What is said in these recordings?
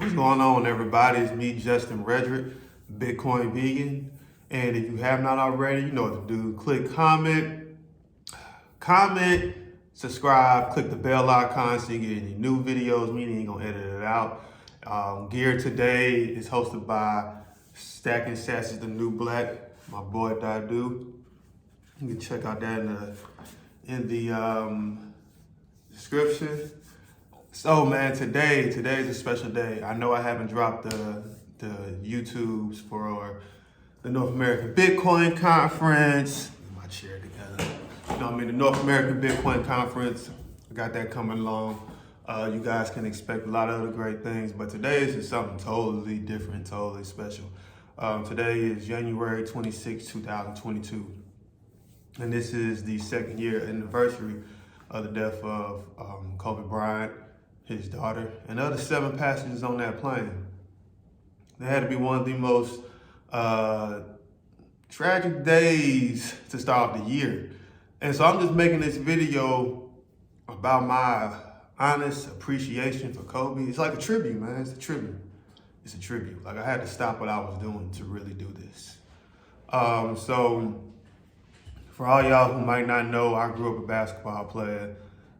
What's going on, everybody? It's me, Justin Redrick, Bitcoin Vegan. And if you have not already, you know what to do. Click comment, subscribe, click the bell icon so you get any new videos. We ain't gonna edit it out. Gear today is hosted by Stacking Sassy the New Black, my boy Dadu. You can check out that in the description. So man, today's a special day. I know I haven't dropped the YouTubes for the North American Bitcoin Conference. Get my chair together. You know what I mean? The North American Bitcoin Conference. I got that coming along. You guys can expect a lot of other great things, but today is just something totally different, totally special. Today is January 26, 2022. And this is the second year anniversary of the death of Kobe Bryant, his daughter, and the other 7 passengers on that plane. It had to be one of the most tragic days to start off the year. And so I'm just making this video about my honest appreciation for Kobe. It's like a tribute, man. It's a tribute. It's a tribute. Like, I had to stop what I was doing to really do this. So for all y'all who might not know, I grew up a basketball player,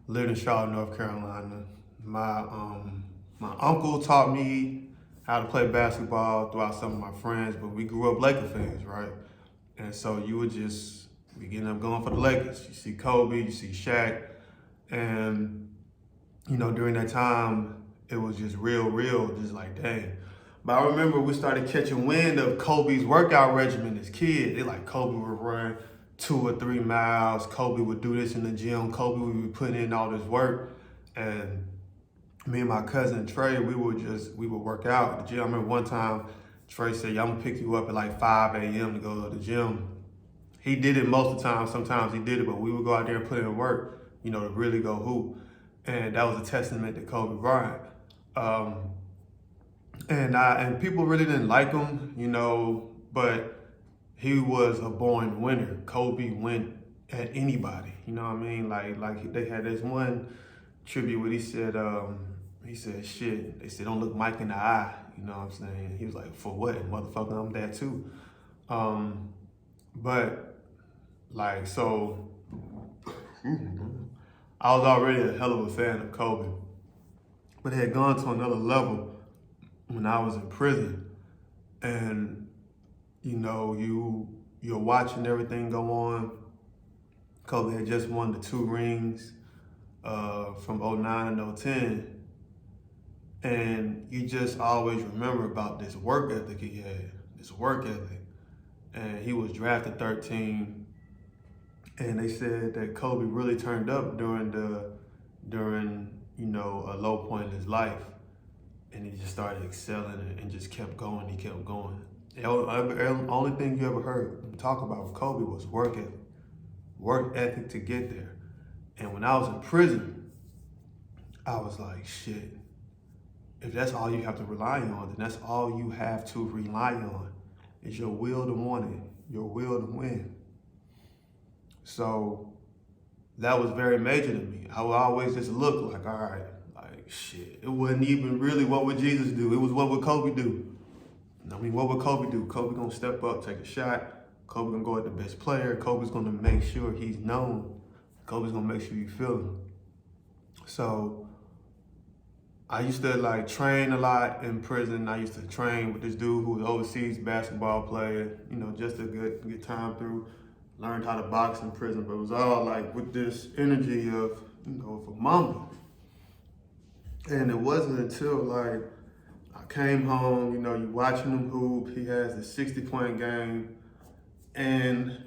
lived in Charlotte, North Carolina. My uncle taught me how to play basketball throughout some of my friends, but we grew up Laker fans, right? And so you would just be getting up going for the Lakers. You see Kobe, you see Shaq, and you know, during that time, it was just real, just like, dang. But I remember we started catching wind of Kobe's workout regimen as kids. They like, Kobe would run 2 or 3 miles. Kobe would do this in the gym. Kobe would be putting in all this work. And me and my cousin Trey, we would work out at the gym. I remember one time Trey said, "Yeah, I'm gonna pick you up at like 5 a.m. to go to the gym." He did it most of the time. Sometimes he did it, but we would go out there and put in work, you know, to really go hoop. And that was a testament to Kobe Bryant. And people really didn't like him, you know, but he was a born winner. Kobe went at anybody, you know what I mean? Like they had this one tribute where he said, shit, they said, don't look Mike in the eye, you know what I'm saying? He was like, for what? Motherfucker, I'm that too. But like, so I was already a hell of a fan of Kobe, but it had gone to another level when I was in prison. And you know, you're watching everything go on. Kobe had just won the 2 rings from 09 and 010. And you just always remember about this work ethic he had, this work ethic. And he was drafted 13. And they said that Kobe really turned up during you know, a low point in his life. And he just started excelling and just kept going, he kept going. The only thing you ever heard him talk about with Kobe was work ethic to get there. And when I was in prison, I was like, shit, if that's all you have to rely on, then that's all you have to rely on is your will to want it, your will to win. So that was very major to me. I would always just look like, all right, like shit, it wasn't even really what would Jesus do, it was what would Kobe do. I mean, what would Kobe do? Kobe gonna step up, take a shot. Kobe gonna go at the best player. Kobe's gonna make sure he's known. Kobe's gonna make sure you feel him. So I used to like train a lot in prison. I used to train with this dude who was overseas basketball player, you know, just to get time through. Learned how to box in prison, but it was all like with this energy of, you know, of a Mamba. And it wasn't until like I came home, you know, you watching him hoop, he has a 60-point game, and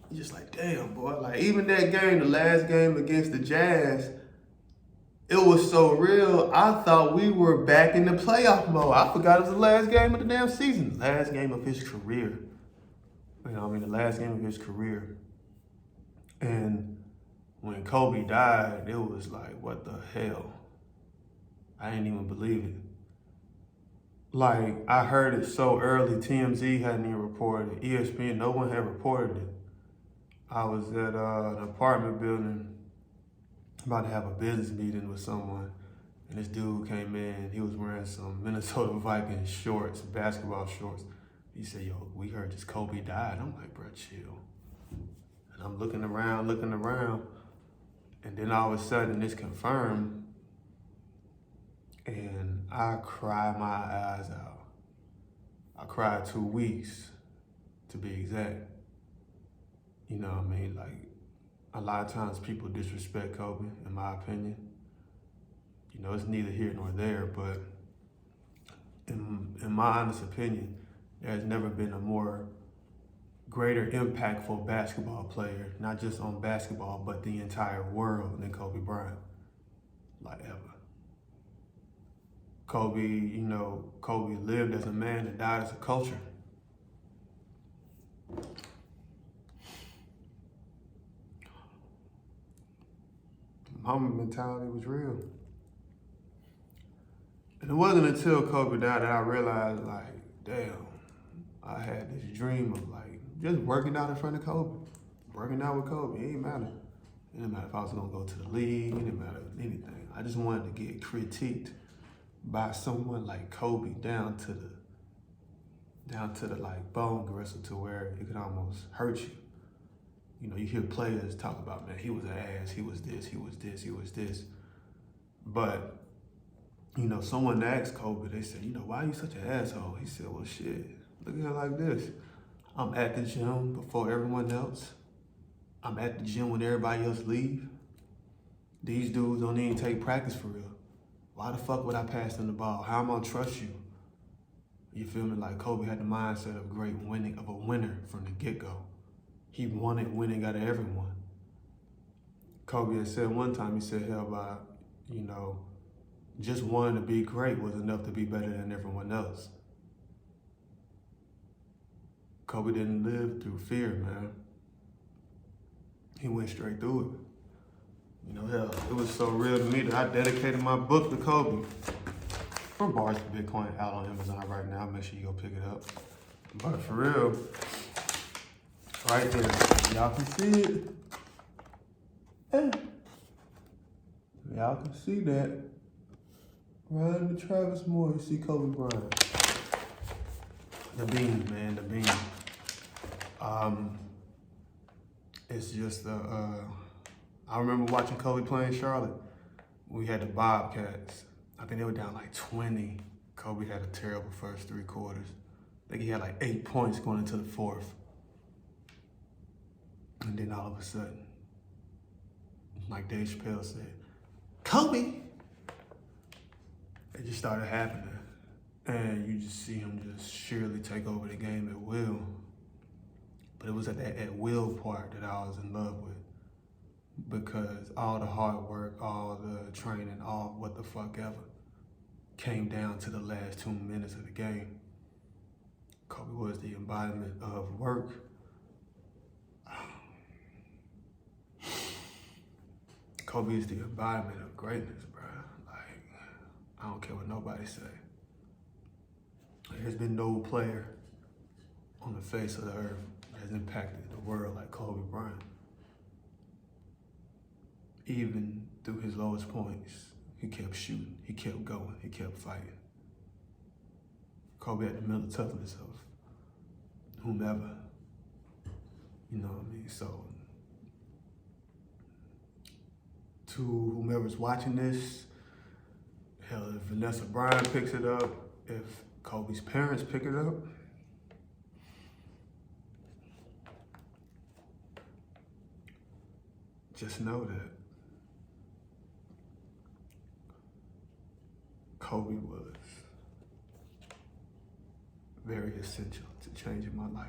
you're just like, damn, boy. Like, even that game, the last game against the Jazz, it was so real, I thought we were back in the playoff mode. I forgot it was the last game of the damn season, last game of his career. You know what I mean, the last game of his career. And when Kobe died, it was like, what the hell? I didn't even believe it. Like, I heard it so early, TMZ hadn't even reported it, ESPN, no one had reported it. I was at an apartment building, about to have a business meeting with someone, and this dude came in, he was wearing some Minnesota Vikings shorts, basketball shorts. He said, yo, we heard this Kobe died. I'm like, bro, chill. And I'm looking around, and then all of a sudden it's confirmed, and I cried my eyes out. I cried 2 weeks, to be exact. You know what I mean? Like, a lot of times people disrespect Kobe, in my opinion. You know, it's neither here nor there, but in my honest opinion, there's never been a more greater impactful basketball player, not just on basketball, but the entire world, than Kobe Bryant, like ever. Kobe, you know, Kobe lived as a man and died as a culture. Mama mentality was real. And it wasn't until Kobe died that I realized, like, damn, I had this dream of, like, just working out in front of Kobe. Working out with Kobe, it didn't matter. It didn't matter if I was gonna go to the league, it didn't matter anything. I just wanted to get critiqued by someone like Kobe down to the like bone gristle, to where it could almost hurt you. You know, you hear players talk about, man, he was an ass, he was this, he was this, he was this. But, you know, someone asked Kobe, they said, you know, why are you such an asshole? He said, well, shit, look at it like this. I'm at the gym before everyone else. I'm at the gym when everybody else leave. These dudes don't even take practice for real. Why the fuck would I pass them the ball? How am I gonna trust you? You feel me? Like, Kobe had the mindset of a winner from the get-go. He wanted winning out of everyone. Kobe had said one time, he said, hell, by, you know, just wanting to be great was enough to be better than everyone else. Kobe didn't live through fear, man. He went straight through it. You know, hell, it was so real to me that I dedicated my book to Kobe. From Bars to Bitcoin, out on Amazon right now. Make sure you go pick it up. But for real, right there, y'all can see it. Hey. Y'all can see that. Right under Travis Moore, you see Kobe Bryant. The beam, man, the beam. It's just, I remember watching Kobe play in Charlotte. We had the Bobcats. I think they were down like 20. Kobe had a terrible first 3 quarters. I think he had like 8 points going into the 4th. And then all of a sudden, like Dave Chappelle said, Kobe! It just started happening. And you just see him just surely take over the game at will. But it was at that at will part that I was in love with. Because all the hard work, all the training, all what the fuck ever came down to the last 2 minutes of the game. Kobe was the embodiment of work. Kobe is the embodiment of greatness, bro. Like, I don't care what nobody say. There's been no player on the face of the earth that has impacted the world like Kobe Bryant. Even through his lowest points, he kept shooting, he kept going, he kept fighting. Kobe had the mental toughness of whomever, you know what I mean? So, to whomever's watching this, hell, if Vanessa Bryan picks it up, if Kobe's parents pick it up, just know that Kobe was very essential to changing my life.